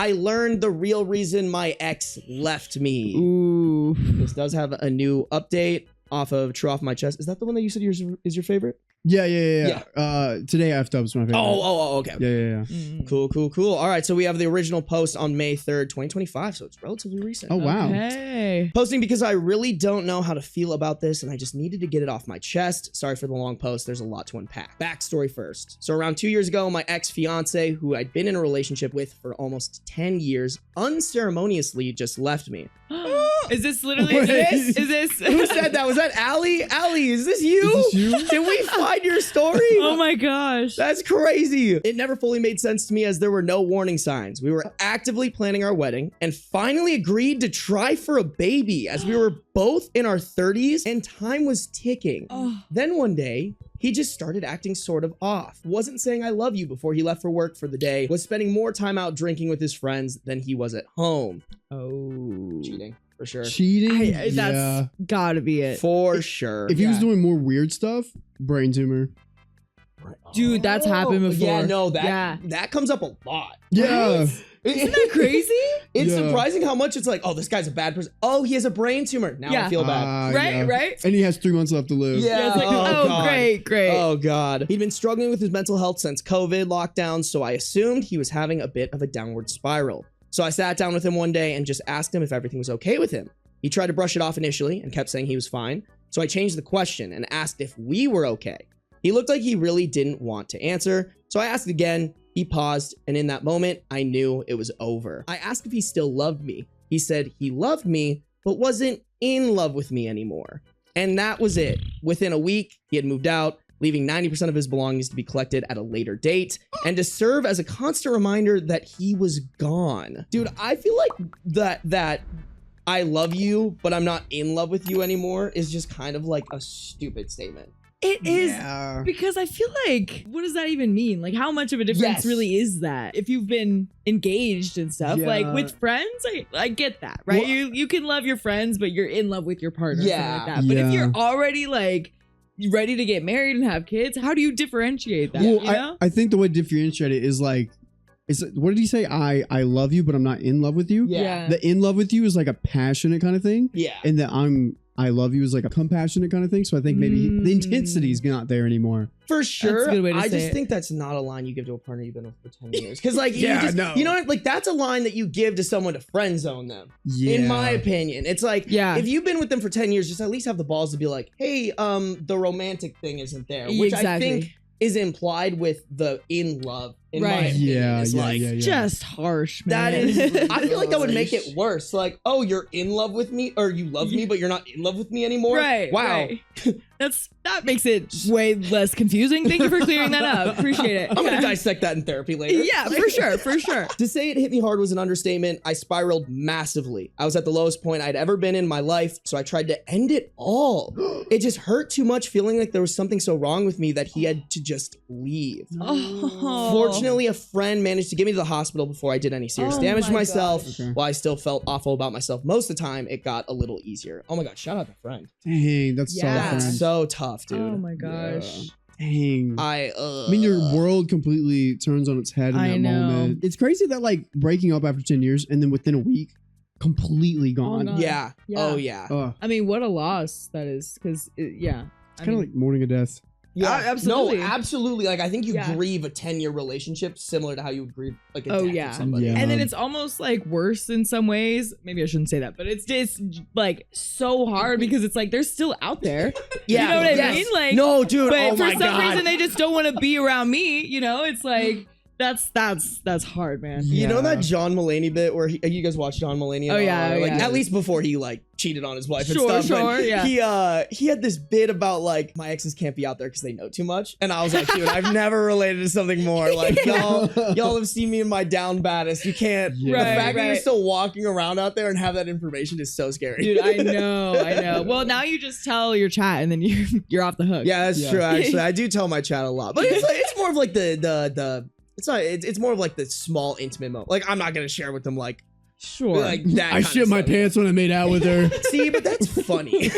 I learned the real reason my ex left me. Ooh. This does have a new update off of True Off My Chest. Is that the one that you said is your favorite? Yeah. Today Effed Up's my favorite. Okay. Yeah. Cool. All right, so we have the original post on May 3rd, 2025, so it's relatively recent. Oh, wow. Okay. Posting because I really don't know how to feel about this and I just needed to get it off my chest. Sorry for the long post. There's a lot to unpack. Backstory first. So around 2 years ago, my ex-fiance, who I'd been in a relationship with for almost 10 years, unceremoniously just left me. Is this literally Wait. is this Who said that? Was that Allie? Allie, is this you? Is this you? Did we find your story? Oh my gosh. That's crazy. It never fully made sense to me as there were no warning signs. We were actively planning our wedding and finally agreed to try for a baby as we were both in our 30s and time was ticking. Oh. Then one day, he just started acting sort of off. Wasn't saying I love you before he left for work for the day. Was spending more time out drinking with his friends than he was at home. Oh. Cheating, for sure. Cheating? That's gotta be it. For sure. If he was doing more weird stuff, brain tumor. Dude, that's happened before. Yeah, no, that comes up a lot. Yeah. Isn't that crazy? It's Yeah. surprising how much it's like, oh, this guy's a bad person. Oh, he has a brain tumor. Now I feel bad. Right? And he has 3 months left to live. Yeah, it's like, oh, God. great. Oh, God. He'd been struggling with his mental health since COVID lockdown, so I assumed he was having a bit of a downward spiral. So I sat down with him one day and just asked him if everything was okay with him. He tried to brush it off initially and kept saying he was fine. So I changed the question and asked if we were okay. He looked like he really didn't want to answer. So I asked again. He paused, and in that moment, I knew it was over. I asked if he still loved me. He said he loved me, but wasn't in love with me anymore. And that was it. Within a week, he had moved out, leaving 90% of his belongings to be collected at a later date, and to serve as a constant reminder that he was gone. Dude, I feel like that I love you, but I'm not in love with you anymore is just kind of like a stupid statement. It is Yeah. because I feel like, what does that even mean? Like, how much of a difference really is that? If you've been engaged and stuff, like Yeah. with friends, I get that, right? Well, you can love your friends, but you're in love with your partner, Yeah. something like that. But if Yeah. you're already like ready to get married and have kids, how do you differentiate that? Well, you know? I think the way to differentiate it is like, what did he say? I love you, but I'm not in love with you. Yeah. The in love with you is like a passionate kind of thing. Yeah. And the I love you is like a compassionate kind of thing. So I think maybe the intensity is not there anymore. For sure. a good way to I say just it. think that's not a line you give to a partner you've been with for 10 years. Because like, Yeah, no. you know, like that's a line that you give to someone to friend zone them. Yeah. In my opinion, it's like, Yeah. if you've been with them for 10 years, just at least have the balls to be like, hey, the romantic thing isn't there, which I Exactly. think is implied with the in love. In my Right. opinion, Yeah, is yeah, like, yeah, yeah. Just harsh, man. that is, I feel like that would make it worse. Like, oh, you're in love with me, or you love me, but you're not in love with me anymore. Right. Wow. right. That makes it way less confusing. Thank you for clearing that up. Appreciate it. I'm gonna Yeah. dissect that in therapy later. Yeah, for sure. To say it hit me hard was an understatement. I spiraled massively. I was at the lowest point I'd ever been in my life, so I tried to end it all. It just hurt too much, feeling like there was something so wrong with me that he had to just leave. Oh. Fortunately, a friend managed to get me to the hospital before I did any serious Oh damage to my myself. gosh. Okay. While I still felt awful about myself most of the time, it got a little easier. Oh my god, shout out to friend. Dang, that's Yeah. so That's friend. so tough, dude. Oh my gosh. Dang. I mean, your world completely turns on its head in I that know. moment. It's crazy that like breaking up after 10 years and then within a week, completely gone. gone. Yeah. Yeah. Oh yeah. Ugh. I mean, what a loss that is. Because, yeah. It's kind of like mourning a death. Yeah, absolutely. No, absolutely. Like I think you Yeah. grieve a 10-year relationship similar to how you would grieve like a Oh, death yeah. of somebody. Yeah. And then it's almost like worse in some ways. Maybe I shouldn't say that, but it's just like so hard because it's like they're still out there. Yeah. You know what I Yes. mean? Like, no, dude. but Oh for my some god. reason they just don't want to be around me. You know, it's like that's hard, man. You know Yeah. that John Mulaney bit where you guys watch John Mulaney? at Oh, all? yeah, Or, like yeah. at least before he like cheated on his wife and Sure, stuff. but sure, yeah. He had this bit about like my exes can't be out there because they know too much, and I was like, dude, I've never related to something more. Like y'all have seen me in my down baddest. You can't. Yeah. The Right, fact that you're right. still walking around out there and have that information is so scary. Dude, I know. Well, now you just tell your chat and then you're off the hook. Yeah, that's Yeah. true. Actually, I do tell my chat a lot, but it's more of like the it's more of like the small intimate moment. Like I'm not gonna share with them like Sure. Like that. I shit my pants when I made out with her. See, but that's funny.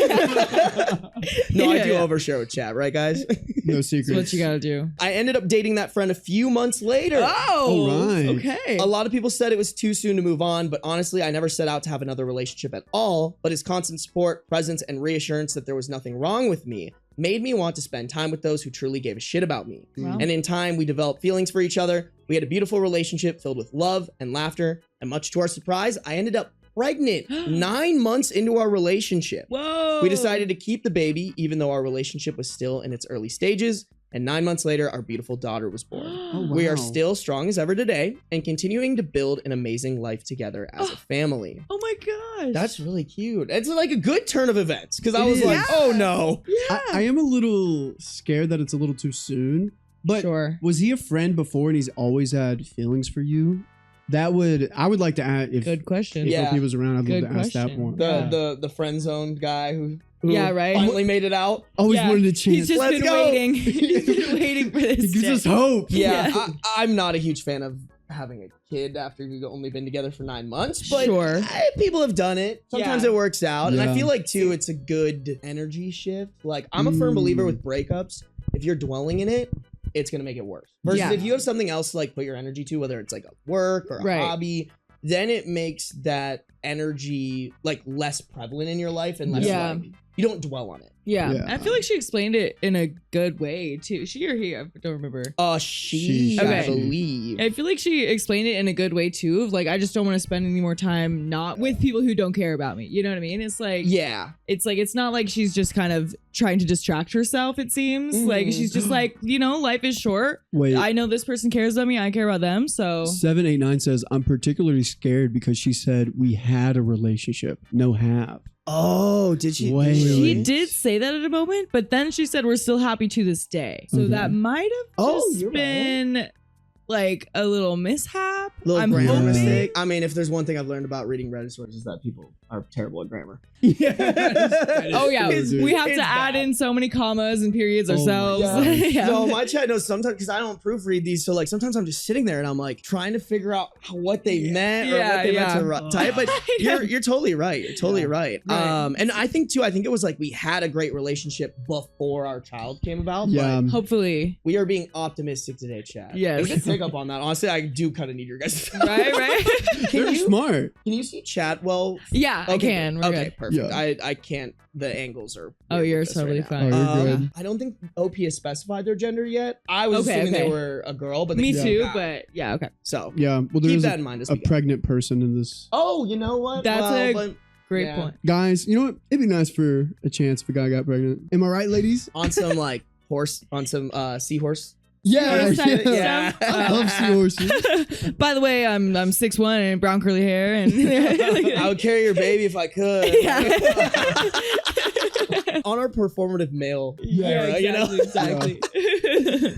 No, I do Yeah. overshare with chat, right, guys? No That's secrets. what you gotta do. I ended up dating that friend a few months later. Oh, All right. okay. A lot of people said it was too soon to move on, but honestly, I never set out to have another relationship at all. But his constant support, presence, and reassurance that there was nothing wrong with me made me want to spend time with those who truly gave a shit about me. Wow. And in time, we developed feelings for each other. We had a beautiful relationship filled with love and laughter. And much to our surprise, I ended up pregnant 9 months into our relationship. Whoa. We decided to keep the baby, even though our relationship was still in its early stages. And 9 months later, our beautiful daughter was born. Oh, We are wow. still strong as ever today and continuing to build an amazing life together as a family. Oh my gosh. That's really cute. It's like a good turn of events because I It was is. like, Yeah. oh no. yeah. I am a little scared that it's a little too soon. But Sure. was he a friend before and he's always had feelings for you? I would like to add if Good question. if Yeah. he was around, I'd Good love to ask that question. one. The the friend zoned guy who Yeah, right. finally made it out. Always Yeah. wanted a chance. He's just Let's been go. waiting. He's been waiting for this. He gives day. us hope. Yeah, Yeah. I'm not a huge fan of having a kid after we've only been together for 9 months, but Sure. people have done it. Sometimes Yeah. it works out, and I Yeah. feel like too, it's a good energy shift. Like I'm a firm believer with breakups. If you're dwelling in it, it's gonna make it worse. Versus Yeah. if you have something else to like put your energy to, whether it's like a work or a Right. hobby, then it makes that energy like less prevalent in your life and less Yeah. like you don't dwell on it. Yeah. Yeah. I feel like she explained it in a good way too. She or he? I don't remember. She, Okay. I believe. I feel like she explained it in a good way too. Of like, I just don't want to spend any more time not with people who don't care about me. You know what I mean? It's like, Yeah. it's like, it's not like she's just kind of trying to distract herself. It seems like she's just like, you know, life is short. Wait. I know this person cares about me. I care about them. So 789 says, I'm particularly scared because she said we had a relationship. No have. Oh, did she? Wait. she Really? did say that at a moment, but then she said we're still happy to this day. So Okay. that might have Oh, just you're right. been like a little mishap. Little I'm grammar hoping. mistake. I mean, if there's one thing I've learned about reading Reddit sources, is that people are terrible at grammar. Oh yeah, It's- we have it's to add bad. in so many commas and periods Oh my ourselves. gosh. Yeah. No, my chat knows sometimes because I don't proofread these. So like sometimes I'm just sitting there and I'm like trying to figure out what they meant or Yeah, what they meant yeah. to type. But Yeah. you're totally right. You're totally right. Right. And I think too. I think it was like we had a great relationship before our child came about. Yeah. But Hopefully, we are being optimistic today, chat. Yes. We can pick up on that. Honestly, I do kind of need your guys. right. They're you- smart. Can you see chat? Well, Yeah, I can. We're Okay, good. perfect. Yeah. I can't. The angles are. Oh, weird you're with this totally right now. fine. Oh, you're good. I don't think OP has specified their gender yet. I was Okay, assuming okay. they were a girl, but they Me can too, be a guy. but yeah, okay. So Yeah. Well, keep there's that in mind as a we go. pregnant person in this. Oh, you know what? That's a- but Great Yeah. point. Guys, you know what? It'd be nice for a chance if a guy got pregnant. Am I right, ladies? on some like horse, on some seahorse. Yeah. Seahorse type Yeah. stuff. I love seahorses. By the way, I'm 6'1" and brown curly hair and I would carry your baby if I could. Yeah. On our performative male era, you know. exactly.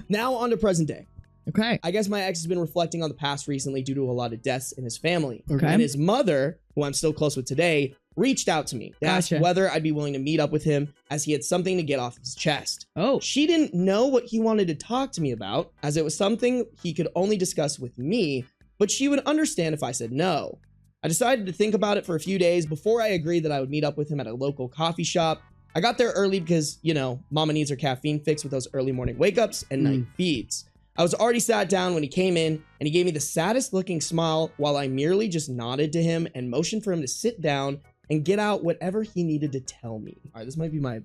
Now on to present day. Okay. I guess my ex has been reflecting on the past recently due to a lot of deaths in his family. Okay. And his mother, who I'm still close with today, reached out to me to ask Gotcha. whether I'd be willing to meet up with him as he had something to get off his chest. Oh. She didn't know what he wanted to talk to me about, as it was something he could only discuss with me, but she would understand if I said no. I decided to think about it for a few days before I agreed that I would meet up with him at a local coffee shop. I got there early because, you know, mama needs her caffeine fix with those early morning wake ups and night feeds. I was already sat down when he came in, and he gave me the saddest looking smile while I merely just nodded to him and motioned for him to sit down and get out whatever he needed to tell me. All right, this might be my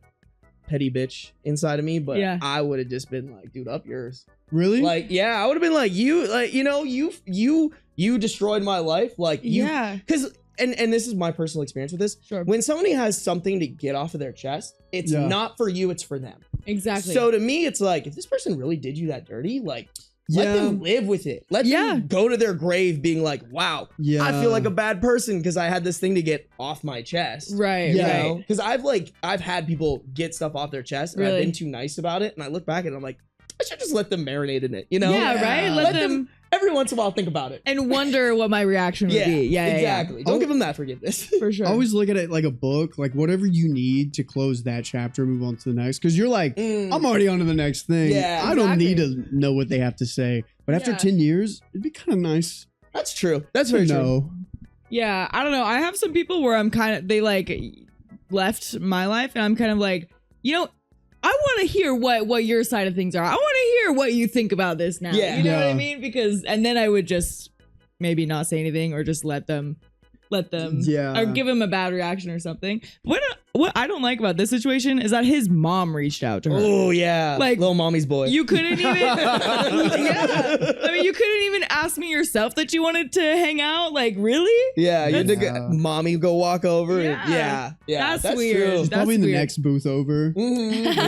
petty bitch inside of me, but Yeah. I would have just been like, dude, up yours. Really? Like, yeah, I would have been like, you, like, you know, you destroyed my life. Like, you, Yeah. because, and this is my personal experience with this. Sure. When somebody has something to get off of their chest, it's Yeah. not for you, it's for them. Exactly. So to me, it's like, if this person really did you that dirty, like, let them live with it. Let Yeah. them go to their grave being like, wow, Yeah. I feel like a bad person because I had this thing to get off my chest. right. Yeah. Right. Because I've had people get stuff off their chest and I've Really? been too nice about it. And I look back and I'm like, I should just let them marinate in it, you know? Yeah, right? Let them every once in a while think about it. and wonder what my reaction would be. Yeah, exactly. Don't give them that forgiveness. For sure. I always look at it like a book, like whatever you need to close that chapter, move on to the next. Because you're like, I'm already on to the next thing. Yeah, I don't need exactly. to know what they have to say. But after Yeah. 10 years, it'd be kind of nice That's true. That's to very true. know. Yeah, I don't know. I have some people where they like left my life and I'm kind of like, you know, I want to hear what your side of things are. I want to hear what you think about this now. Yeah. You know what I mean? And then I would just maybe not say anything or just let them or give him a bad reaction or something. What I don't like about this situation is that his mom reached out to her. Oh yeah, like little mommy's boy. You couldn't even. Yeah, I mean, you couldn't even ask me yourself that you wanted to hang out. Like, really? Yeah, you had to get mommy go walk over. Yeah. Yeah, That's weird. True. She's probably in the next booth over.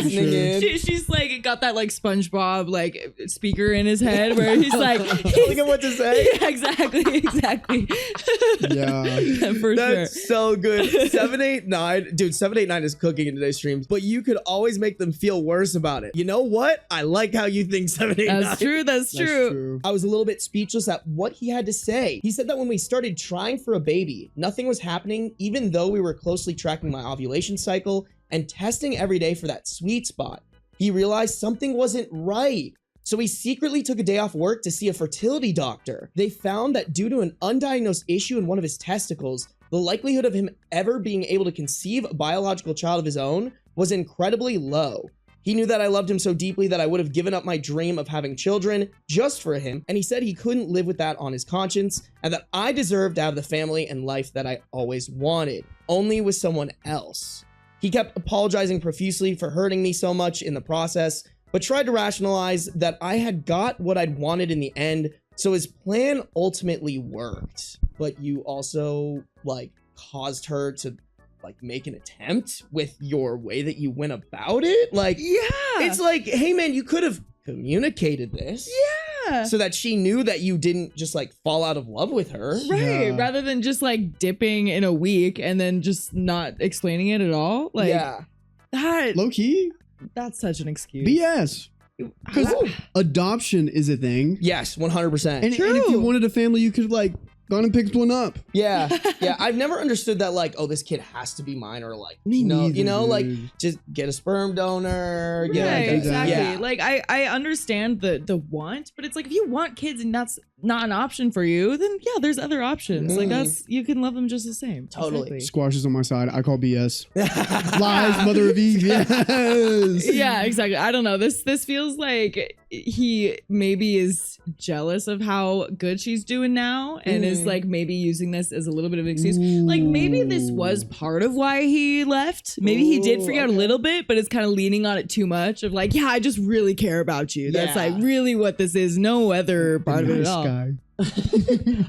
She's like got that like SpongeBob like speaker in his head where he's like telling him what to say. Yeah, exactly. Yeah, for That's sure. so good. 789, dude. 789 is cooking in today's streams, but you could always make them feel worse about it. You know what? I like how you think 789. That's true. I was a little bit speechless at what he had to say. He said that when we started trying for a baby, nothing was happening, even though we were closely tracking my ovulation cycle and testing every day for that sweet spot. He realized something wasn't right. So he secretly took a day off work to see a fertility doctor. They found that due to an undiagnosed issue in one of his testicles, the likelihood of him ever being able to conceive a biological child of his own was incredibly low. He knew that I loved him so deeply that I would have given up my dream of having children just for him, and he said he couldn't live with that on his conscience, and that I deserved to have the family and life that I always wanted, only with someone else. He kept apologizing profusely for hurting me so much in the process, but tried to rationalize that I had got what I'd wanted in the end, so his plan ultimately worked. But you also, like, caused her to, like, make an attempt with your way that you went about it? Like, Yeah. it's like, hey, man, you could have communicated this. Yeah. So that she knew that you didn't just, like, fall out of love with her. Right. Yeah. Rather than just like dipping in a week and then just not explaining it at all. Like Yeah. Low key, that's such an excuse. BS. Because adoption is a thing. Yes, 100%. And if you wanted a family, you could have like gone and picked one up. Yeah. I've never understood that, like, oh, this kid has to be mine, or like, Me no, neither, you know, like, dude. just get a sperm donor. Right, Get exactly. Yeah. Like I understand the want, but it's like if you want kids and that's not an option for you, then yeah, there's other options. Like that's you can love them just the same. Totally. Exactly. Squash is on my side. I call BS. Lies, mother of Eve. Yes. Yeah, exactly. I don't know. This feels like he maybe is jealous of how good she's doing now and is like maybe using this as a little bit of an excuse. Like maybe this was part of why he left. Maybe he did freak out a little bit, but it's kind of leaning on it too much of like, yeah, I just really care about you. That's Yeah. like really what this is. No other part of it at all. Guy.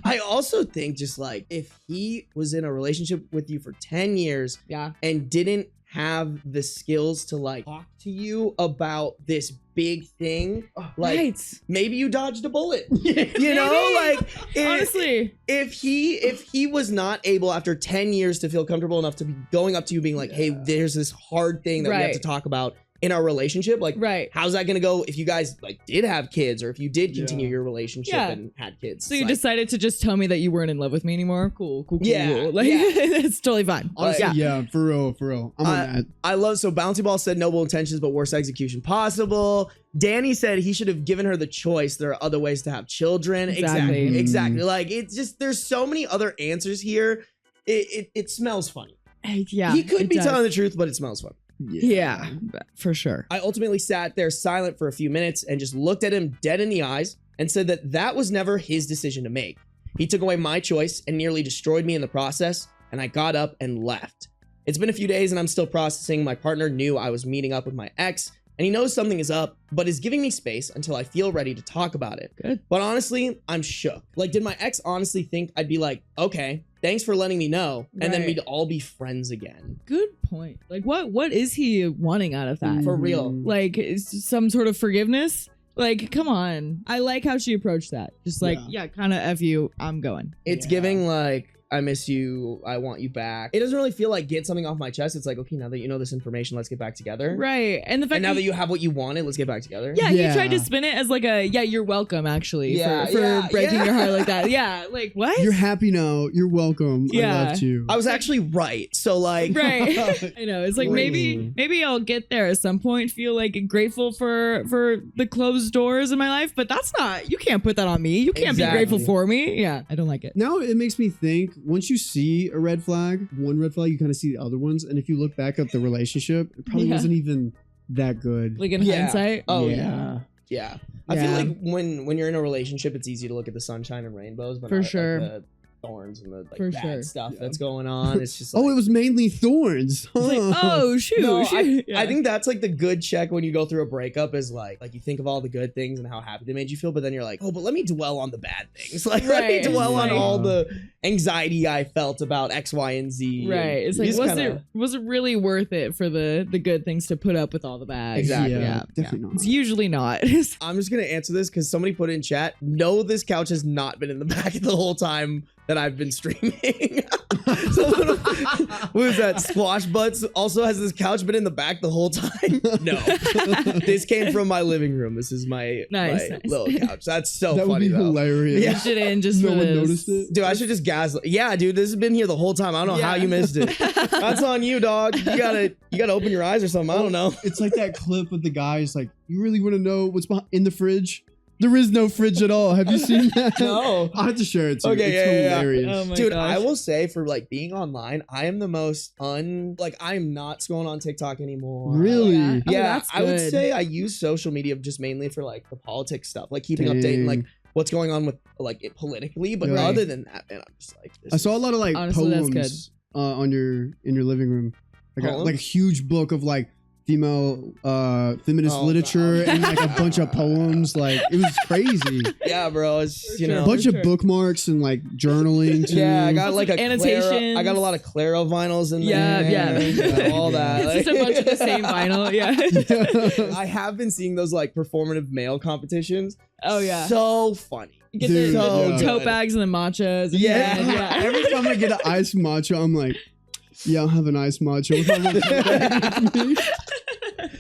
I also think just like if he was in a relationship with you for 10 years Yeah. and didn't have the skills to like talk to you about this big thing, like Right. maybe you dodged a bullet. You know, like Honestly. if he was not able after 10 years to feel comfortable enough to be going up to you being like, hey, there's this hard thing that we have to Right. talk about in our relationship, like Right. how's that gonna go if you guys like did have kids, or if you did continue your relationship Yeah. and had kids? So you It's like, decided to just tell me that you weren't in love with me anymore? Cool. Yeah, Like yeah. it's totally fine. Honestly, yeah, for real. I'm on that. I love, so Bouncy Ball said noble intentions but worst execution possible. Danny said he should have given her the choice. There are other ways to have children. Exactly. Exactly. Like it's just, there's so many other answers here. It smells funny. Yeah. He could it be does. telling the truth, but it smells funny. Yeah, for sure. I ultimately sat there silent for a few minutes and just looked at him dead in the eyes and said that that was never his decision to make. He took away my choice and nearly destroyed me in the process, and I got up and left. It's been a few days and I'm still processing. My partner knew I was meeting up with my ex, and he knows something is up, but is giving me space until I feel ready to talk about it. Good. But honestly, I'm shook. Like, did my ex honestly think I'd be like, okay, thanks for letting me know, and then Right. we'd all be friends again? Good point. Like what is he wanting out of that? For real. Like is some sort of forgiveness? Like, come on. I like how she approached that. Just like, yeah, kind of F you, I'm going. It's giving like, I miss you, I want you back. It doesn't really feel like get something off my chest. It's like, okay, now that you know this information, let's get back together. Right. And the fact And now that you have what you wanted, let's get back together. yeah, Yeah. he tried to spin it as like a, yeah, you're welcome actually Yeah, for yeah, breaking yeah. your heart like that. Yeah, like what? You're happy now. You're welcome. Yeah. I left you. I was actually right. So like, Right. I know. It's like Crazy. maybe I'll get there at some point, feel like grateful for the closed doors in my life, but that's not, you can't put that on me. You can't Exactly. be grateful for me. Yeah, I don't like it. Now it makes me think, once you see a red flag, one red flag, you kind of see the other ones. And if you look back at the relationship, it probably wasn't even that good. Like in hindsight. Oh Yeah. yeah. I feel like when you're in a relationship, it's easy to look at the sunshine and rainbows, but For not sure. like the thorns and the For bad sure. stuff that's going on. It's just like, Oh, it was mainly thorns. It's like, oh shoot. No, shoot. I think that's like the good check when you go through a breakup is like you think of all the good things and how happy they made you feel, but then you're like, oh, but let me dwell on the bad things. Like let me Right. dwell on Like- all the anxiety I felt about X, Y, and Z. Right. And It's you like, just was it really worth it for the good things to put up with all the bad? Exactly. Yeah. Definitely It's not. usually not. I'm just gonna answer this because somebody put in chat. No, this couch has not been in the back the whole time that I've been streaming. So, what was that? Squash Butts also has this couch been in the back the whole time? No. This came from my living room. This is my, Nice. little couch. That's so That would funny be though. hilarious. Yeah. Push it in just No for one this. noticed it. Dude, I should just gaslight. Yeah, dude, this has been here the whole time. I don't know how Yeah. you missed it. That's on you, dog. You gotta open your eyes or something. I don't know. It's like that clip with the guys like, you really want to know what's in the fridge? There is no fridge at all. Have you seen that? No. I'll have to share it too. Okay, it's yeah. hilarious. Oh my Dude, gosh. I will say for like being online, I am the most I'm not scrolling on TikTok anymore. Really? Yeah. Oh, Yeah, that's I would good. say I use social media just mainly for like the politics stuff, like keeping Dang. updating like what's going on with like it politically. But Right. other than that, man, I'm just like this I saw a lot of like Honestly, that's poems in your living room. Like a Poems? huge book of like female feminist Oh, literature God. and like a bunch of poems. Like it was crazy. Yeah, bro, it's you sure. A know. bunch of sure. bookmarks and like journaling too. Yeah, I got like a Annotations. I got a lot of Claro vinyls in Yeah, there. yeah. all that. It's just a bunch of the same vinyl. Yeah. I have been seeing those like performative male competitions. Oh yeah. So funny. You get Dude, the so tote good. bags and the matchas. And Yeah. yeah. Every time I get an iced matcha, I'm like, yeah, I'll have an iced matcha.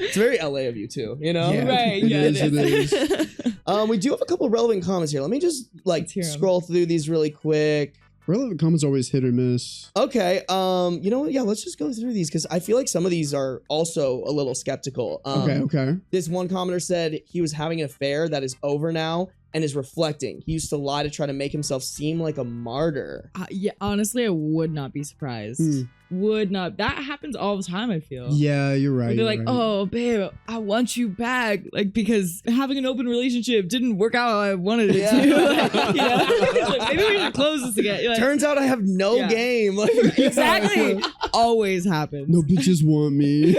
It's very LA of you too, you know? Yeah. Right. It Yeah. is, it it is. We do have a couple relevant comments here. Let me just like Let's hear 'em. scroll through these really quick. Relevant comments always hit or miss. Okay. You know what? Yeah, let's just go through these because I feel like some of these are also a little skeptical. Okay. This one commenter said he was having an affair that is over now and is reflecting. He used to lie to try to make himself seem like a martyr. Yeah. Honestly, I would not be surprised. Would not. That happens all the time. I feel. Yeah, you're right. They're you're like, right. oh, babe, I want you back. Like, because having an open relationship didn't work out how I wanted it to. Like, you know? Like, maybe we should close this again. You're like, Turns out I have no Yeah. game. Like, exactly. Always happens. No bitches want me.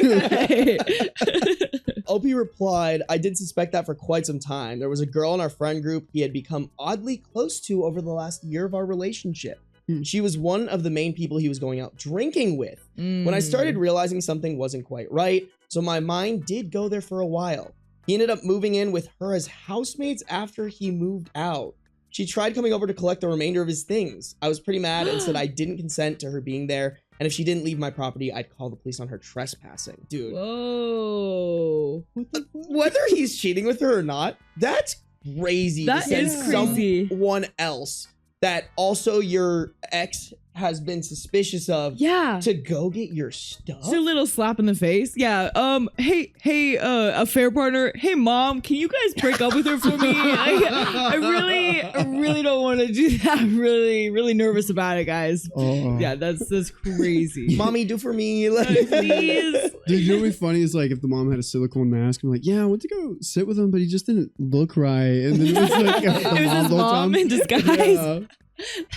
OP replied, I did suspect that for quite some time. There was a girl in our friend group he had become oddly close to over the last year of our relationship. She was one of the main people he was going out drinking with. When I started realizing something wasn't quite right, so my mind did go there for a while. He ended up moving in with her as housemates after he moved out. She tried coming over to collect the remainder of his things. I was pretty mad and said I didn't consent to her being there, and if she didn't leave my property, I'd call the police on her trespassing. Dude, Whoa. whether he's cheating with her or not, that's crazy. That to send is crazy. Someone else that also your ex has been suspicious of Yeah. to go get your stuff. Just a little slap in the face. Yeah. Hey, affair partner. Hey, mom, can you guys break up with her for me? I really don't want to do that. I'm really nervous about it, guys. Oh. Yeah, that's crazy. Mommy, do for me. Please. Dude, you know what'd be funny is like if the mom had a silicone mask, I'm like, yeah, I went to go sit with him, but he just didn't look right. And then it was like It was his the whole mom time. in disguise. Yeah.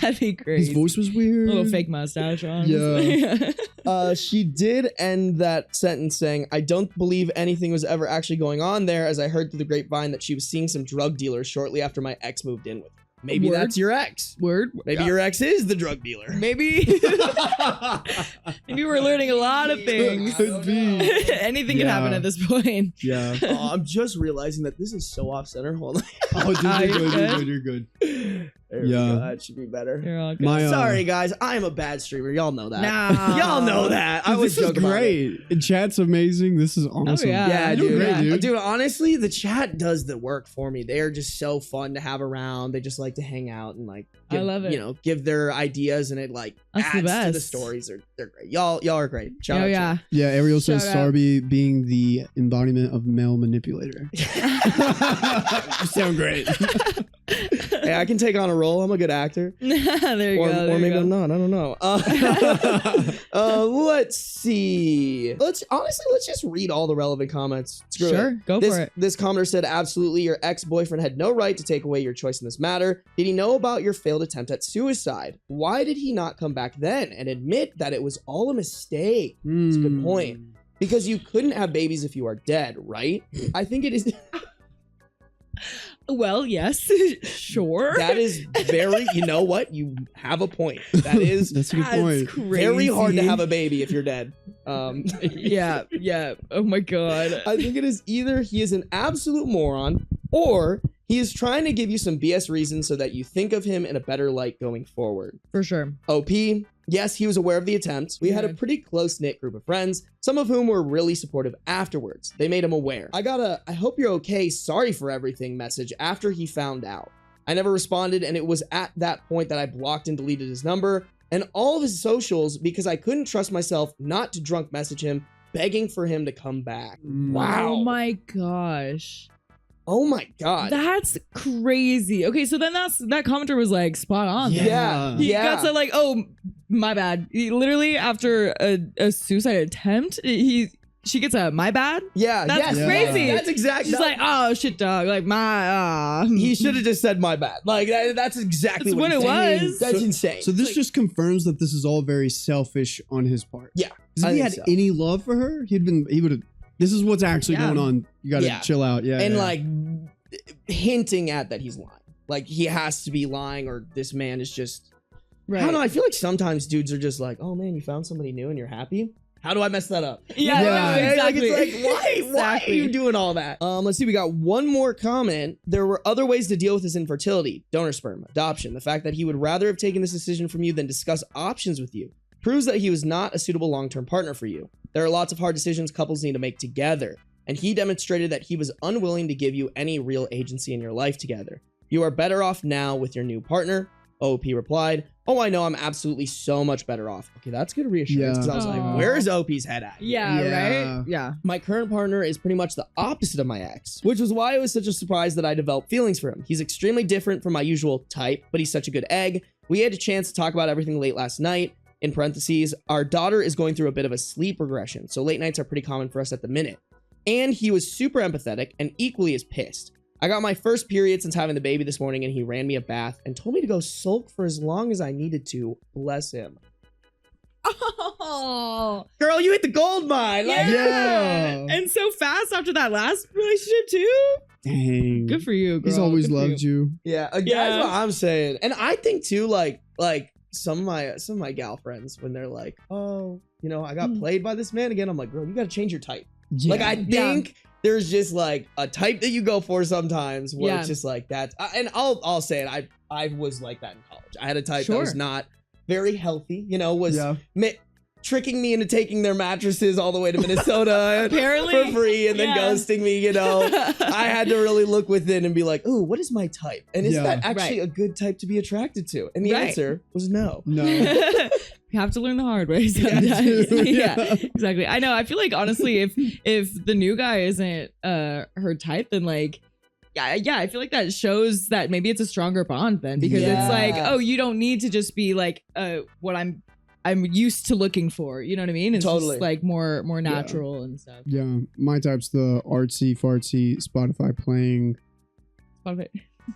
That'd be crazy. His voice was weird. A little fake mustache on. Yeah. She did end that sentence saying, I don't believe anything was ever actually going on there, as I heard through the grapevine that she was seeing some drug dealers shortly after my ex moved in with her. Maybe Word. that's your ex. Word. Maybe your ex is the drug dealer. Maybe. Maybe we're learning a lot of things. Could be. Anything can Yeah. happen at this point. Yeah. Oh, I'm just realizing that this is so off center. Hold on. Oh, dude, Ah, you're you're good. good? You're good. There we Yeah. go. That should be better. You're all good. My, Sorry, guys. I'm a bad streamer. Y'all know that. Nah. Y'all know that. I was This is joking about it. great. And chat's amazing. This is awesome. yeah. Yeah, You're dude. great, dude. Dude, honestly, the chat does the work for me. They are just so fun to have around. They just like to hang out and like give, I love it. You know, give their ideas and it like That's the adds to the best. stories. They're great. Y'all are great. Shout Oh, out to yeah. Yeah, Ariel says Shout out. Sarby being the embodiment of male manipulator. you. You sound great. Hey, I can take on a role. I'm a good actor. There you go. Or maybe I'm not. I don't know. Let's see. Let's just read all the relevant comments. Screw Sure, it. go for it. This commenter said, absolutely, your ex-boyfriend had no right to take away your choice in this matter. Did he know about your failed attempt at suicide? Why did he not come back then and admit that it was all a mistake? That's a good point. Because you couldn't have babies if you are dead, right? I think it is... Well, yes, sure. That is very, you know what? You have a point. That's a good point. Crazy. very hard to have a baby if you're dead. Yeah. Oh my God. I think it is either he is an absolute moron or he is trying to give you some BS reasons so that you think of him in a better light going forward. For sure. OP, yes, he was aware of the attempt. We had a pretty close-knit group of friends, some of whom were really supportive afterwards. They made him aware. I got a, I hope you're okay, sorry for everything message after he found out. I never responded, and it was at that point that I blocked and deleted his number and all of his socials because I couldn't trust myself not to drunk message him, begging for him to come back. Wow. Oh my gosh. Oh my God. That's crazy. Okay, so then that commenter was like spot on. Yeah. He Yeah. got to like, oh, my bad. He literally, after a suicide attempt, she gets a my bad. Yeah. That's yes. crazy. That's exactly. She's like, oh shit, dog. Like He should have just said my bad. Like that's exactly That's what it he's saying. was. That's insane. So this just confirms that this is all very selfish on his part. Yeah. 'Cause if he had any love for her, he would have. This is what's actually going on. You got to chill out. Yeah. And yeah. like hinting at that he's lying. Like he has to be lying or this man is just. right. I don't know. I feel like sometimes dudes are just like, oh man, you found somebody new and you're happy. How do I mess that up? Yeah, Yeah. exactly. Like, it's like, why are you doing all that? Let's see. We got one more comment. There were other ways to deal with his infertility, donor sperm, adoption. The fact that he would rather have taken this decision from you than discuss options with you proves that he was not a suitable long-term partner for you. There are lots of hard decisions couples need to make together, and he demonstrated that he was unwilling to give you any real agency in your life together. You are better off now with your new partner. OP replied, oh, I know, I'm absolutely so much better off. Okay, that's good reassurance because I was Aw. like, where is OP's head at? Yeah, Yeah. right? Yeah. My current partner is pretty much the opposite of my ex, which was why it was such a surprise that I developed feelings for him. He's extremely different from my usual type, but he's such a good egg. We had a chance to talk about everything late last night. In parentheses, our daughter is going through a bit of a sleep regression, so late nights are pretty common for us at the minute. And he was super empathetic and equally as pissed. I got my first period since having the baby this morning, and he ran me a bath and told me to go sulk for as long as I needed to. Bless him. Oh. Girl, you hit the gold mine. Like, Yeah. And so fast after that last relationship too. Dang. Good for you, girl. He's always Good for loved you. Yeah, Yeah. that's what I'm saying. And I think too, like some of my gal friends, when they're like, oh, you know, I got played by this man again. I'm like, girl, you got to change your type. Yeah. Like, I think there's just like a type that you go for sometimes where Yeah. it's just like that. And I'll say it. I was like that in college. I had a type that was Sure. not very healthy, you know, was Yeah. tricking me into taking their mattresses all the way to Minnesota Apparently. for free and then Yeah. ghosting me, you know. I had to really look within and be like, ooh, what is my type? And is Yeah. that actually Right. a good type to be attracted to? And the Right. answer was no. No. You have to learn the hard way sometimes. Yeah. Yeah, exactly. I know. I feel like honestly, if the new guy isn't her type, then like, yeah, I feel like that shows that maybe it's a stronger bond then because it's like, Yeah. oh, you don't need to just be like what I'm used to looking for. You know what I mean? It's Totally. just like more natural and stuff. Yeah. My type's the artsy fartsy Spotify playing.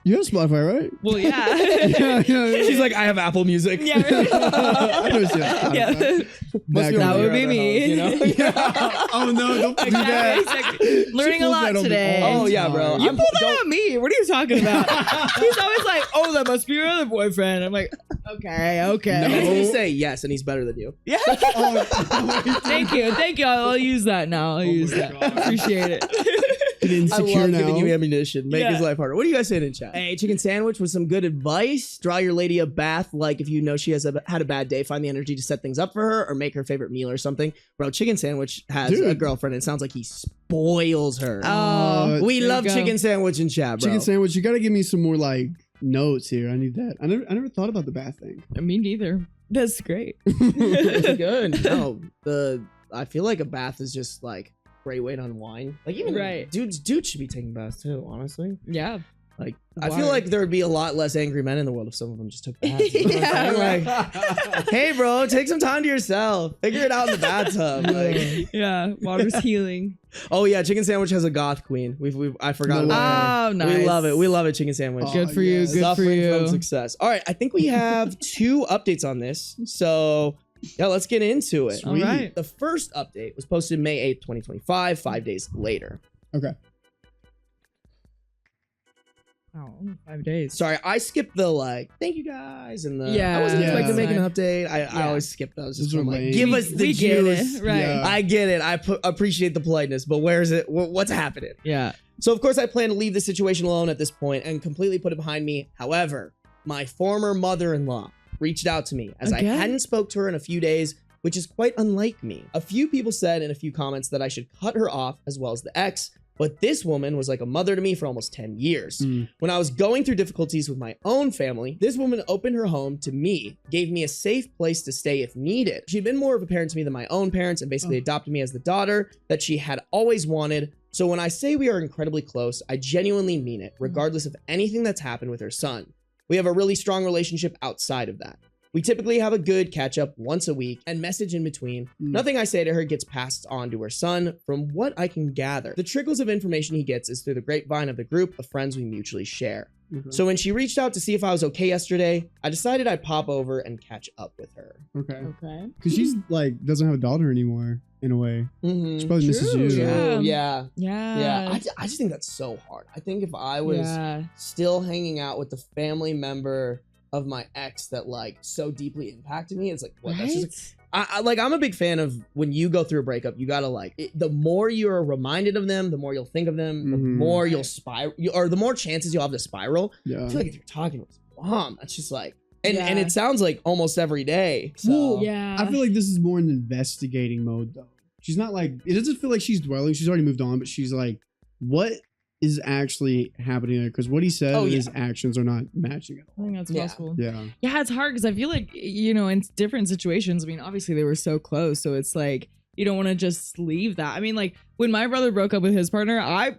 You have Spotify, right? Well, yeah. yeah. She's like, I have Apple Music. Yeah. I know she has Spotify. Yeah. Must be That on would your be other me. house, you know? Oh no! Don't do that. Exactly. Learning a pulls lot that on me today. all Oh, the yeah, time. bro. You I'm- pulled that don't- on me. What are you talking about? He's always like, oh, that must be your other boyfriend. I'm like, okay. That's when you say yes and he's better than you. Yeah. Oh, Thank you. I'll use that now. I'll use my that. God. Appreciate it. Get I insecure love now. giving you ammunition. Make Yeah. his life harder. What are you guys saying in chat? Hey, chicken sandwich with some good advice. Draw your lady a bath. Like if you know she has had a bad day, find the energy to set things up for her or make her favorite meal or something. Bro, chicken sandwich has a Dude. girlfriend. And it sounds like he spoils her. Oh, we there you love go. chicken sandwich in chat, bro. Chicken sandwich. You got to give me some more like notes here. I need that. I never thought about the bath thing. Me neither. That's great. That's good. No, I feel like a bath is just like great way to unwind. Like even Right. dudes should be taking baths too, honestly. Yeah. Like, I feel like there would be a lot less angry men in the world if some of them just took baths. Like, hey, bro, take some time to yourself. Figure it out in the bathtub. Like, yeah, water's healing. Oh yeah, Chicken Sandwich has a goth queen. I forgot about Oh, that. nice. We love it. We love it, Chicken Sandwich. Good for you. Good for Suffering from you. success. All right, I think we have 2 updates on this. So yeah, let's get into it. All right. The first update was posted May 8th, 2025, 5 days later. Okay. Oh, only 5 days. Sorry, I skipped the thank you guys and the Yeah. I wasn't Yeah. expecting to make an Fine. update. I Yeah. always skip those. Just Those are from, lame. give us the we get juice. it, right? Yeah. I get it. I appreciate the politeness, but where is it? What's happening? Yeah. So of course I plan to leave the situation alone at this point and completely put it behind me. However, my former mother-in-law reached out to me as Again? I hadn't spoke to her in a few days, which is quite unlike me. A few people said in a few comments that I should cut her off as well as the ex, but this woman was like a mother to me for almost 10 years. When I was going through difficulties with my own family, this woman opened her home to me, gave me a safe place to stay if needed. She'd been more of a parent to me than my own parents and basically adopted me as the daughter that she had always wanted. So when I say we are incredibly close, I genuinely mean it, regardless of anything that's happened with her son. We have a really strong relationship outside of that. We typically have a good catch up once a week and message in between. Nothing I say to her gets passed on to her son, from what I can gather. The trickles of information he gets is through the grapevine of the group of friends we mutually share. So when she reached out to see if I was okay yesterday, I decided I'd pop over and catch up with her. Okay. Okay. Because she's doesn't have a daughter anymore in a way. Mm-hmm. She probably misses you. True. Yeah. Yeah. I just think that's so hard. I think if I was still hanging out with the family member of my ex that so deeply impacted me, it's like, what? That's just I'm a big fan of when you go through a breakup, you gotta the more you're reminded of them, the more you'll think of them, the more you'll spiral, or the more chances you'll have to spiral. Yeah. I feel like if you're talking with mom, that's just and it sounds like almost every day. So Well, Yeah. I feel like this is more in investigating mode though. She's not it doesn't feel like she's dwelling. She's already moved on, but she's like, what is actually happening there? Because what he said and his actions are not matching at I all. think that's Yeah. possible. Yeah. Yeah, it's hard because I feel like, in different situations, I mean, obviously they were so close. So it's like, you don't want to just leave that. I mean, like when my brother broke up with his partner, I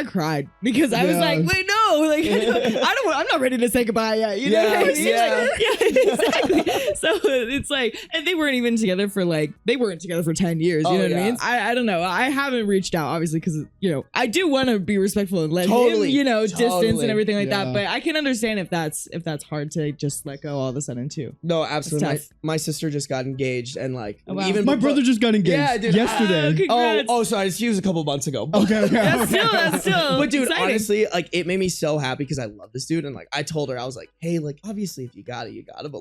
cried because I was like, wait, no, I'm not ready to say goodbye yet. You know what I mean? Yeah. Exactly. So it's like, and they weren't together for 10 years. You know what I mean? I don't know. I haven't reached out obviously because, I do want to be respectful and let him, distance and everything like that. But I can understand if that's hard to just let go all of a sudden too. No, absolutely. It's tough. My sister just got engaged and wow. even My brother just got engaged yesterday. Congrats. Oh, sorry. She was a couple months ago. Okay. That's still. But dude, exciting. honestly, it made me so happy because I love this dude, and I told her, I was like, hey, obviously if you got it, but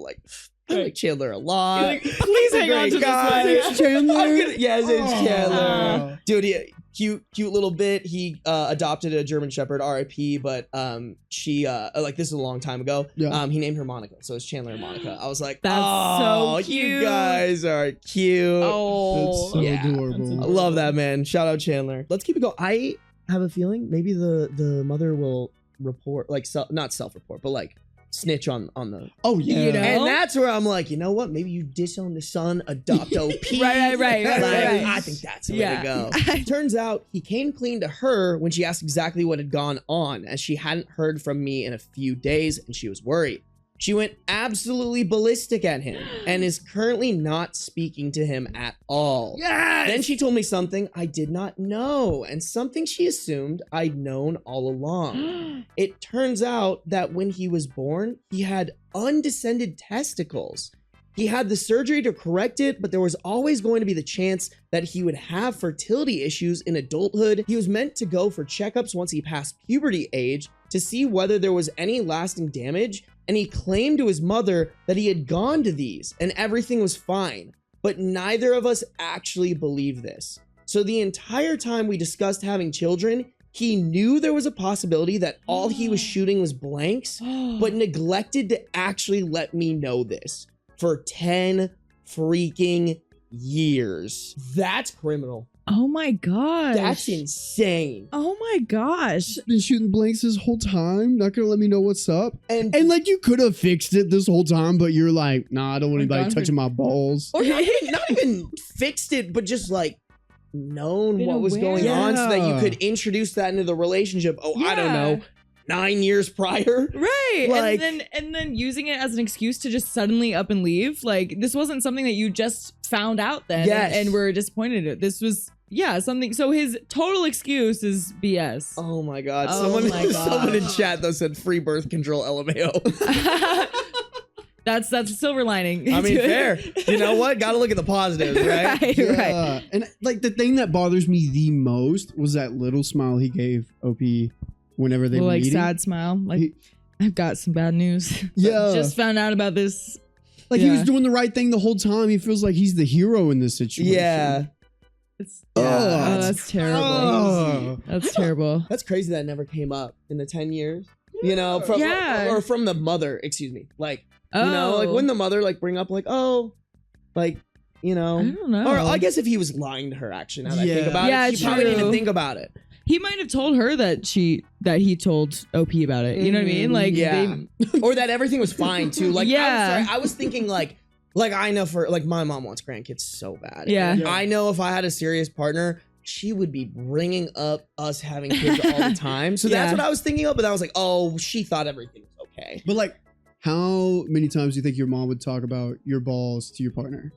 I like Chandler a lot. You're like, please hang on to guy. this one. Chandler? Yes, it's Chandler. Oh. Dude, cute little bit. He adopted a German Shepherd, RIP, but she this is a long time ago. Yeah. He named her Monica, so it's Chandler and Monica. I was like, That's oh, so cute. you guys are cute. Oh, That's so yeah. adorable. I love that, man. Shout out Chandler. Let's keep it going. I have a feeling maybe the mother will report, not self-report, but snitch on the. Oh yeah. You know? And that's where I'm like, you know what? Maybe you disown the son, adopt OP. Right. I think that's the way to go. Turns out he came clean to her when she asked exactly what had gone on, as she hadn't heard from me in a few days and she was worried. She went absolutely ballistic at him and is currently not speaking to him at all. Yes! Then she told me something I did not know and something she assumed I'd known all along. It turns out that when he was born, he had undescended testicles. He had the surgery to correct it, but there was always going to be the chance that he would have fertility issues in adulthood. He was meant to go for checkups once he passed puberty age to see whether there was any lasting damage, and he claimed to his mother that he had gone to these and everything was fine. But neither of us actually believed this. So the entire time we discussed having children, he knew there was a possibility that all he was shooting was blanks, but neglected to actually let me know this for 10 freaking years. That's criminal. Oh my gosh. That's insane. Oh my gosh. Been shooting blanks this whole time. Not gonna let me know what's up. And You could have fixed it this whole time, but you're like, nah, I don't want anybody gone touching my balls. or not even fixed it, but just known Been what was aware. going on so that you Yeah. could introduce that into the relationship. Oh, I don't Yeah. know. 9 years prior. Right. Like- and then using it as an excuse to just suddenly up and leave. Like, this wasn't something that you just found out then Yes. and were disappointed at. This was, something. So his total excuse is BS. Oh my God. Oh Someone, my someone in God. chat though said free birth control LMAO. That's a silver lining. I mean, to it. fair. You know what? Got to look at the positives, right? right. Yeah. And like the thing that bothers me the most was that little smile he gave OP whenever they were Like meeting. sad smile. Like, He- I've got some bad news. Yeah. Just found out about this. Like he was Yeah. doing the right thing the whole time. He feels like he's the hero in this situation. Yeah. It's, Oh, oh, that's terrible. Oh. That's terrible. That's crazy that never came up in the 10 years. You know, from Yeah. or from the mother, excuse me. Like, Oh. you know, like when the mother like bring up like, oh, like, you know. I don't know. Or I guess if he was lying to her, actually, now that I think Yeah. about Yeah, it, she probably didn't true. think about it. He might have told her that he told OP about it. You know what I mean? Like, yeah. Or that everything was fine too. Like, Yeah. I'm sorry, I was thinking like I know for like my mom wants grandkids so bad. Yeah. And I know if I had a serious partner, she would be bringing up us having kids all the time. So that's Yeah. what I was thinking of. But I was like, oh, she thought everything was okay. But like, how many times do you think your mom would talk about your balls to your partner?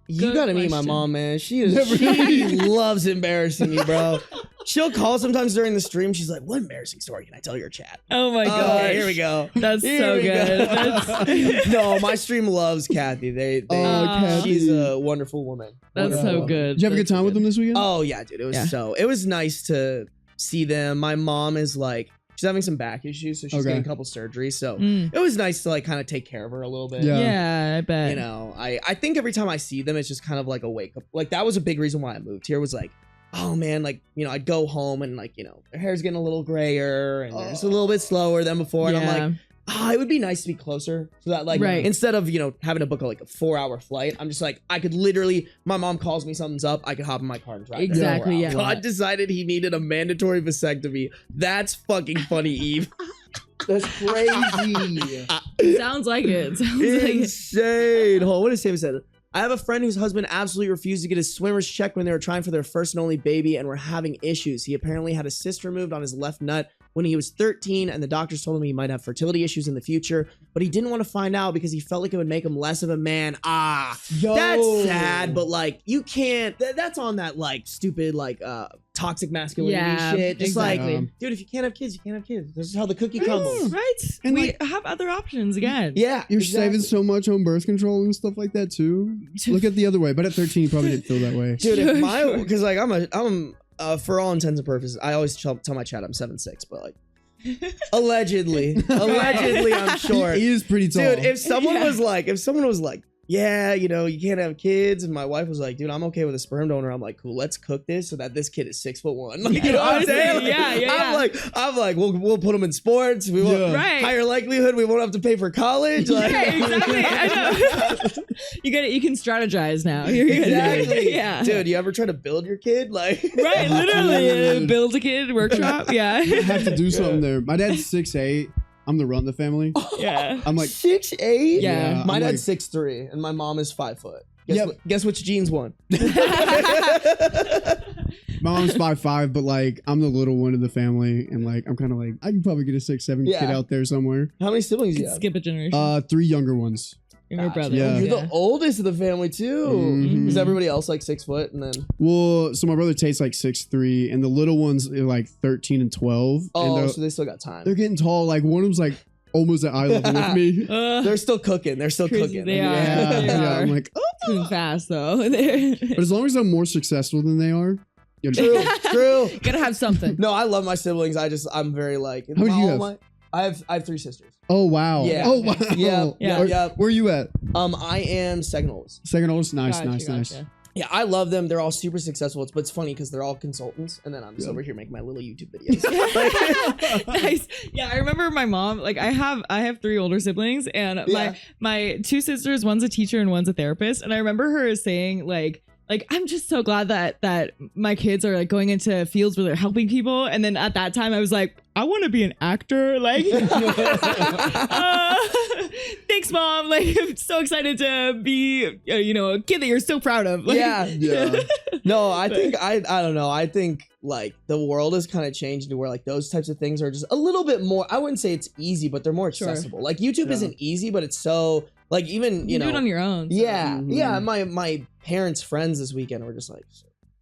You Good gotta meet my question. mom, man. She loves embarrassing me, bro. She'll call sometimes during the stream. She's like, "What embarrassing story can I tell your chat?" oh my god. Here we go. That's Here so we good. go. That's, No, my stream loves Kathy. They Kathy. she's a wonderful woman. that's Wonderful so woman. good. Did you have a good That's so time with them this weekend? Oh yeah, dude. It was it was nice to see them. My mom is like, she's having some back issues, so she's Okay. getting a couple surgeries. So Mm. it was nice to like kind of take care of her a little bit. Yeah. Yeah, I bet. You know, I think every time I see them, it's just kind of like a wake up. Like that was a big reason why I moved here. Was like, oh man, like, you know, I'd go home and like, you know, their hair's getting a little grayer and it's a little bit slower than before. And I'm like, it would be nice to be closer so that like Right. instead of, you know, having to book like a 4-hour flight, I'm just like, I could literally, my mom calls me, something's up, I could hop in my car and drive there. Exactly, 4 yeah. hours. God decided he needed a mandatory vasectomy. That's fucking funny, Eve. That's crazy. Sounds like it. Sounds like it. Insane. Hold on, what did Sam said? I have a friend whose husband absolutely refused to get his swimmer's check when they were trying for their first and only baby and were having issues. He apparently had a cyst removed on his left nut when he was 13, and the doctors told him he might have fertility issues in the future, but he didn't want to find out because he felt like it would make him less of a man. Yo. That's sad, but like, you can't, that's on that like stupid like toxic masculinity Yeah, shit. Just exactly. like, dude, if you can't have kids, you can't have kids. This is how the cookie crumbles. Right? And we like- have other options again. Yeah, You're exactly. saving so much on birth control and stuff like that too. Look at the other way. But at 13, you probably didn't feel that way. Dude, if my, Sure. because like I'm for all intents and purposes, I always tell my chat I'm 7'6", but like allegedly I'm short. He is pretty tall. Dude, if someone Yeah. was like, yeah, you know, you can't have kids, and my wife was like, dude, I'm okay with a sperm donor. I'm like, cool, let's cook this so that this kid is 6'1". Like, you know what I'm honestly, saying? Like, yeah. I'm like, we'll put him in sports. We won't Yeah. Right. higher likelihood we won't have to pay for college. Like, Yeah, exactly. I know. You get it. You can strategize now. You're good. Exactly. Yeah. Dude, you ever try to build your kid? Like, Right. Literally. Dude. Build a kid workshop. I Yeah. have to do something there. My dad's 6'8". I'm the run of the family. Yeah. I'm like, 6'8". Yeah. My I'm dad's like, 6'3", and my mom is 5 foot. Guess, Yep. guess which genes won? my mom's 5'5", but like I'm the little one of the family, and like I'm kind of like I can probably get a 6'7" Yeah. kid out there somewhere. How many siblings do you have? Skip a generation. 3 younger ones. Your Gotcha. brother. Yeah. You're the oldest of the family too. Mhm. Is everybody else like 6 foot? And then Well, so my brother Tate's like 6'3", and the little ones are like 13 and 12. oh, and so they still got time. they're getting tall. Like one of them's like almost at eye level with me. They're still cooking. They're still Crazy, cooking. they are. Yeah, They yeah. are. I'm like, oh. Moving fast though. They're- But as long as I'm more successful than they are, you know, True. True. Gotta have something. No, I love my siblings. I'm very like. How many do you have? I have 3 sisters. oh wow, Yeah. oh wow, Yeah, yeah, yeah. Where are you at? I am second oldest. Second oldest. Nice, Gotcha, nice, nice. gotcha. Yeah, I love them. They're all super successful. But it's funny because they're all consultants, and then I'm just Yeah. over here making my little YouTube videos. Nice. Yeah, I remember my mom. Like, I have 3 older siblings, and Yeah. my 2 sisters. One's a teacher and one's a therapist. And I remember her saying like like, I'm just so glad that my kids are like going into fields where they're helping people. And then at that time I was like, I want to be an actor. Like, thanks, Mom. Like, I'm so excited to be, a kid that you're so proud of. Like, Yeah. No, I think I don't know. I think like the world has kind of changed to where like those types of things are just a little bit more. I wouldn't say it's easy, but they're more accessible. Like YouTube isn't easy, but it's so like even you know, do it on your own. So. Yeah. My parents' friends this weekend were just like,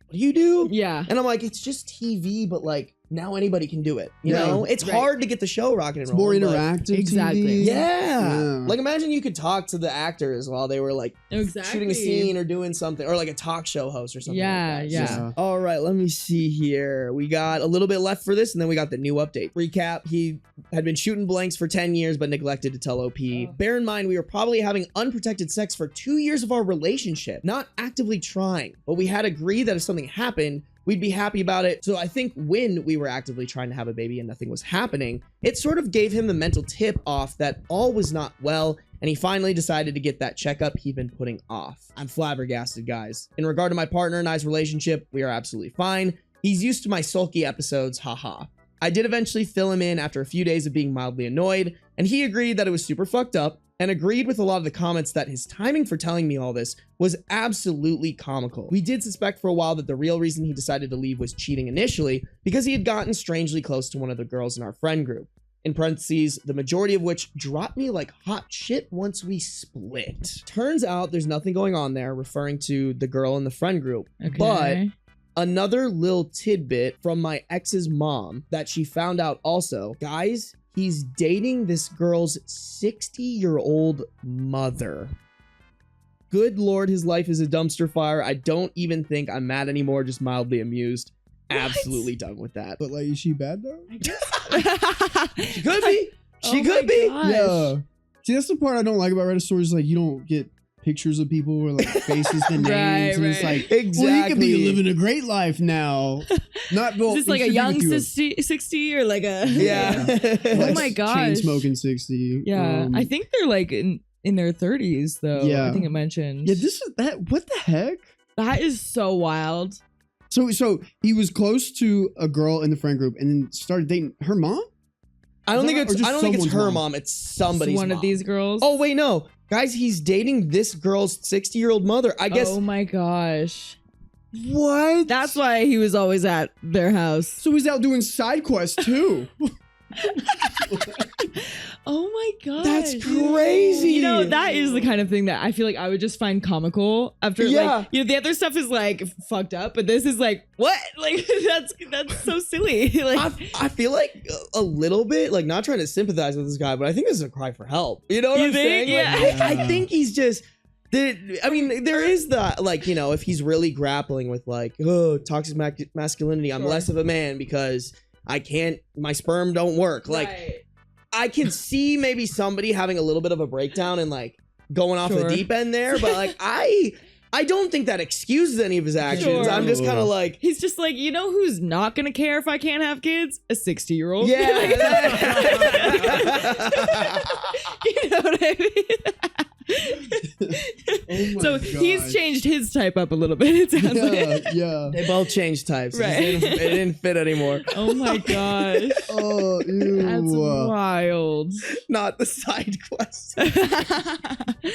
what do you do? Yeah. And I'm like, it's just TV, but like now anybody can do it. You know, it's hard to get the show rocking and It's more rolling. interactive. Exactly. TV. Yeah. Like imagine you could talk to the actors while they were like shooting a scene or doing something, or like a talk show host or something. Yeah, like that. yeah. Just, all right, let me see here. We got a little bit left for this, and then we got the new update. Recap, he had been shooting blanks for 10 years, but neglected to tell OP. Bear in mind, we were probably having unprotected sex for 2 years of our relationship, not actively trying, but we had agreed that if something happened, we'd be happy about it. So I think when we were actively trying to have a baby and nothing was happening, it sort of gave him the mental tip off that all was not well, and he finally decided to get that checkup he'd been putting off. I'm flabbergasted, guys. In regard to my partner and I's relationship, we are absolutely fine. He's used to my sulky episodes, haha. I did eventually fill him in after a few days of being mildly annoyed, and he agreed that it was super fucked up, and agreed with a lot of the comments that his timing for telling me all this was absolutely comical. We did suspect for a while that the real reason he decided to leave was cheating initially, because he had gotten strangely close to one of the girls in our friend group. In parentheses, the majority of which dropped me like hot shit once we split. Turns out there's nothing going on there, referring to the girl in the friend group. Okay. But another little tidbit from my ex's mom that she found out also, guys, he's dating this girl's 60-year-old mother. Good Lord, his life is a dumpster fire. I don't even think I'm mad anymore, just mildly amused. What? Absolutely done with that. But like, is she bad though? She could be. She could be. Yeah. See, that's the part I don't like about Reddit stories. Like, you don't get pictures of people with like faces and names, and it's like, Exactly. well, you could be living a great life now. Not well, Is this like a young 60 or like a Oh my gosh. Chain smoking 60. Yeah, I think they're like in their 30s though. Yeah. I think it mentioned. Yeah, this is that. What the heck? That is so wild. So he was close to a girl in the friend group and then started dating her mom. I don't think it's her mom. mom. It's somebody's One mom. of these girls. Oh wait, no, guys, he's dating this girl's 60-year-old mother. I guess. Oh my gosh. What? That's why he was always at their house. So he's out doing side quests too. Oh my god, That's crazy. You know, that is the kind of thing that I feel like I would just find comical after like, the other stuff is like fucked up, but this is like, what? Like that's so silly. Like I feel like a little bit, like, not trying to sympathize with this guy, but I think this is a cry for help. You know what I'm saying? Yeah. Like, I think he's just I mean, there is the, like, you know, if he's really grappling with like, oh, toxic masculinity, I'm less of a man because I can't, my sperm don't work. Like, I can see maybe somebody having a little bit of a breakdown and like going off the deep end there, but like I don't think that excuses any of his actions. I'm just kind of like, he's just like, you know who's not gonna care if I can't have kids? A 60-year-old. Yeah. You know what I mean? So he's changed his type up a little bit, it sounds like. Yeah. They both changed types. Right. It didn't fit anymore. Oh my gosh. Oh, ew. That's wild. Not the side quest.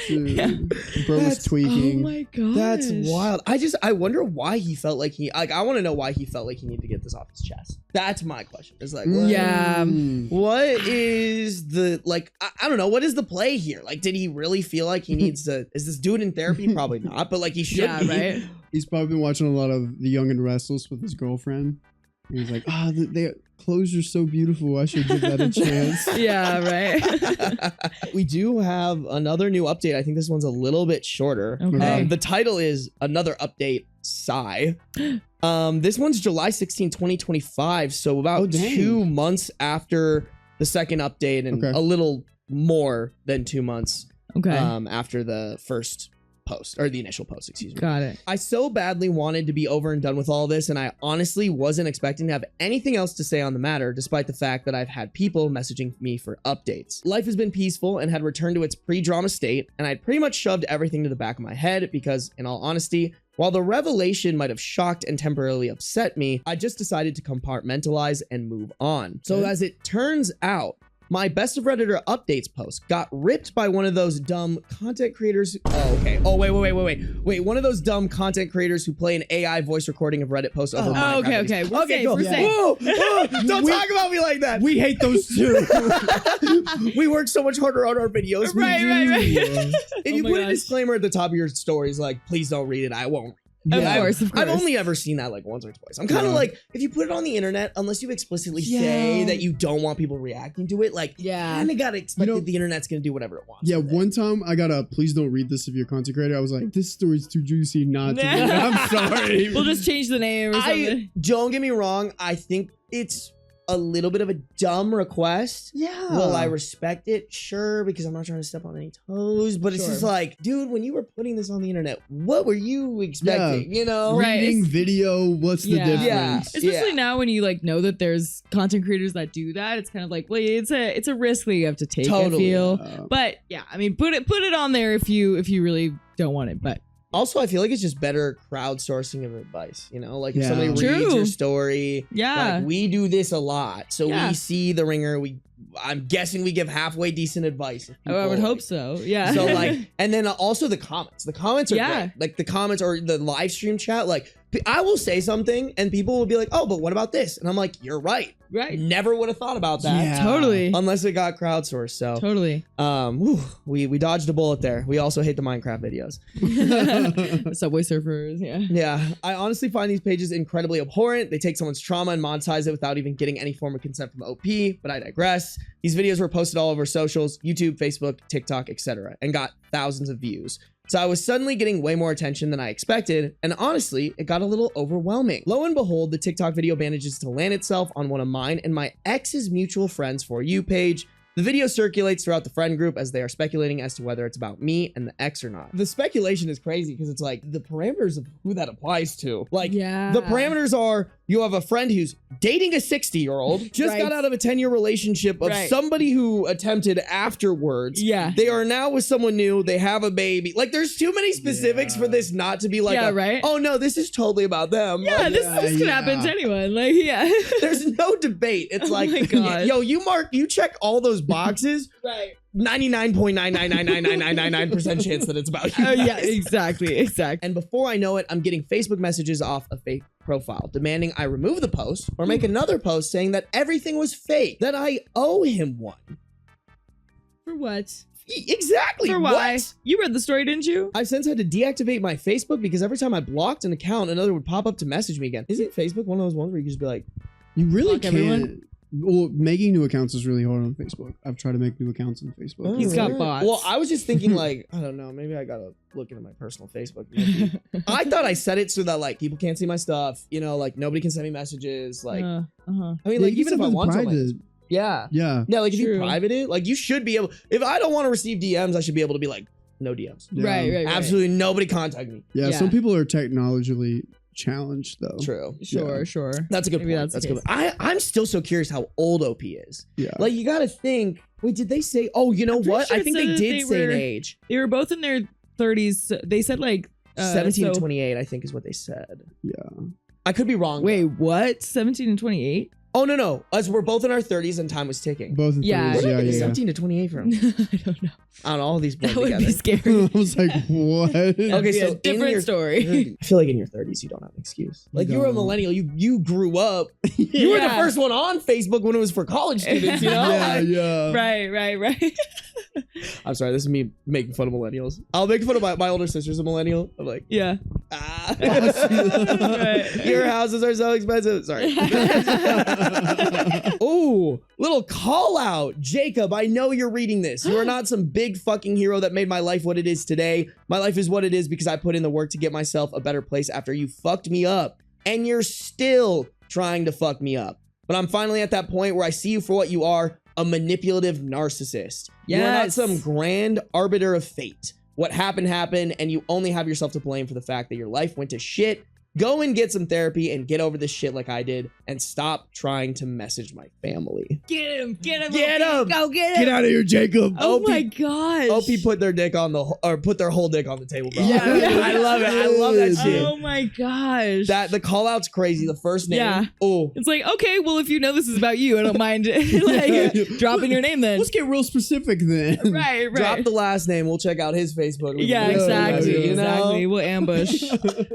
Dude. Bro was tweaking. Oh my gosh. That's wild. I wonder why he felt like I want to know why he felt like he needed to get this off his chest. That's my question. It's like, what, what is the, like, I don't know, what is the play here? Like, did he really feel like he needs to, is this dude in therapy? Probably not, but like he should be. Right? He's probably been watching a lot of The Young and Restless with his girlfriend. And he's like, their clothes are so beautiful. I should give that a chance. Yeah, right. We do have another new update. I think this one's a little bit shorter. Okay. The title is Another Update, Sigh. This one's July 16, 2025. So about 2 months after the second update and a little more than 2 months after the first post, or the initial post, excuse me. Got it. I so badly wanted to be over and done with all this, and I honestly wasn't expecting to have anything else to say on the matter, despite the fact that I've had people messaging me for updates. Life has been peaceful and had returned to its pre-drama state, and I'd pretty much shoved everything to the back of my head because, in all honesty, While the revelation might have shocked and temporarily upset me, I just decided to compartmentalize and move on. So as it turns out, my Best of Redditor updates post got ripped by one of those dumb content creators. Oh, okay. Oh, wait. One of those dumb content creators who play an AI voice recording of Reddit posts over Minecraft. Okay. Okay, cool. We're safe. Whoa, don't talk about me like that. We hate those two. We work so much harder on our videos. Right. If you put a gosh. disclaimer at the top of your stories, like, please don't read it, I won't. Of Yeah, course. I've only ever seen that like once or twice. I'm kind of like, if you put it on the internet, unless you explicitly say that you don't want people reacting to it, like, kind of gotta expect that the internet's gonna do whatever it wants. Yeah, one time I got a please don't read this if you're a content creator. I was like, this story's too juicy not to read. I'm sorry. We'll just change the name or something. Don't get me wrong, I think it's a little bit of a dumb request. Yeah. Will I respect it? Sure, because I'm not trying to step on any toes. But it's just like, dude, when you were putting this on the internet, what were you expecting? You know? Right. Reading video, what's the difference? Yeah. Especially now when you like know that there's content creators that do that, it's kind of like, well, it's a risk that you have to take. Totally. I feel, but yeah, I mean, put it on there if you really don't want it. But also, I feel like it's just better crowdsourcing of advice, you know? Like if somebody reads True. your story, like we do this a lot. So we see the ringer, I'm guessing we give halfway decent advice. Oh, I would hope so. Yeah. So like, and then also the comments. The comments are Yeah. great. Like the comments or the live stream chat, like I will say something and people will be like, oh, but what about this? And I'm like, you're right. Right. Never would have thought about that. Yeah. Totally. Unless it got crowdsourced. So Totally. we dodged a bullet there. We also hate the Minecraft videos. Subway surfers. Yeah. Yeah, I honestly find these pages incredibly abhorrent. They take someone's trauma and monetize it without even getting any form of consent from OP, but I digress. These videos were posted all over socials, YouTube, Facebook, TikTok, etc., and got thousands of views. So I was suddenly getting way more attention than I expected, and honestly, it got a little overwhelming. Lo and behold, the TikTok video manages to land itself on one of mine and my ex's mutual friends For You page. The video circulates throughout the friend group as they are speculating as to whether it's about me and the ex or not. The speculation is crazy because it's like the parameters of who that applies to. Like, the parameters are you have a friend who's dating a 60-year-old, just got out of a 10-year relationship of somebody who attempted afterwards. Yeah. They are now with someone new. They have a baby. Like, there's too many specifics for this not to be like, oh no, this is totally about them. Yeah, like, this could happen to anyone. Like, yeah. There's no debate. It's like, my God. yo, you check all those boxes. Right. 99.9999999% chance that it's about you. Oh yeah, exactly. And before I know it, I'm getting Facebook messages off a fake profile demanding I remove the post or make another post saying that everything was fake, that I owe him one. For what? Exactly. For why? What? You read the story, didn't you? I've since had to deactivate my Facebook because every time I blocked an account, another would pop up to message me again. Isn't Facebook one of those ones where you just be like, you really Block can't. everyone? Well, making new accounts is really hard on Facebook. I've tried to make new accounts on Facebook. He's got bots. Well, I was just thinking like, I don't know, maybe I gotta look into my personal Facebook. Maybe. I thought I set it so that like people can't see my stuff, you know, like nobody can send me messages. Like, I mean, like even if I want to, like, yeah, like if you private it, like you should be able. If I don't want to receive DMs, I should be able to be like, no DMs. Yeah. Right. Absolutely nobody contact me. Yeah, some people are technologically challenged though. True. Sure. That's a good point. That's a good point. I'm still so curious how old OP is. Yeah. Like you gotta think. Wait, did they say? Oh, you know what? Sure I think they did say an age. They were both in their 30s. They said like 17 to 28, I think is what they said. Yeah. I could be wrong. Wait, what? 17 and 28? Oh, no. Us, we're both in our 30s and time was ticking. Both in Yeah. 30s. Where Yeah, did yeah. 17 to 28 from? I don't know. I don't know. All these blend That would together. be scary. I was like, what? Okay, Yeah, so different in your story. I feel like in your 30s, you don't have an excuse. Like you were a don't. millennial. You grew up. You were the Yeah. first one on Facebook when it was for college students, you know? Yeah. Right. I'm sorry. This is me making fun of millennials. I'll make fun of my older sister's a millennial. I'm like, Yeah. Right. Your houses are so expensive. Sorry. Ooh, little call out. Jacob, I know you're reading this. You are not some big fucking hero that made my life what it is today. My life is what it is because I put in the work to get myself a better place after you fucked me up. And you're still trying to fuck me up. But I'm finally at that point where I see you for what you are, a manipulative narcissist. You are not Yes. some grand arbiter of fate. What happened, and you only have yourself to blame for the fact that your life went to shit Go and get some therapy and get over this shit like I did and stop trying to message my family. Get him. Get him. Go get him. Get out of here, Jacob. Oh OP my gosh. OP put their dick on put their whole dick on the table, bro. Yeah. I love it. I love that shit. Oh my gosh. The call out's crazy. The first name. Yeah. Oh. It's like, okay, well, if you know this is about you, I don't mind like dropping your name then. Let's get real specific then. Right. Drop the last name. We'll check out his Facebook. Yeah, exactly. Exactly. We'll ambush.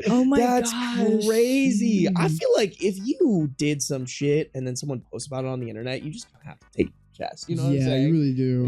Oh my That's gosh. crazy. I feel like if you did some shit and then someone posts about it on the internet, you just kind of have to take it to chest. You know what I'm Yeah, saying? you really do.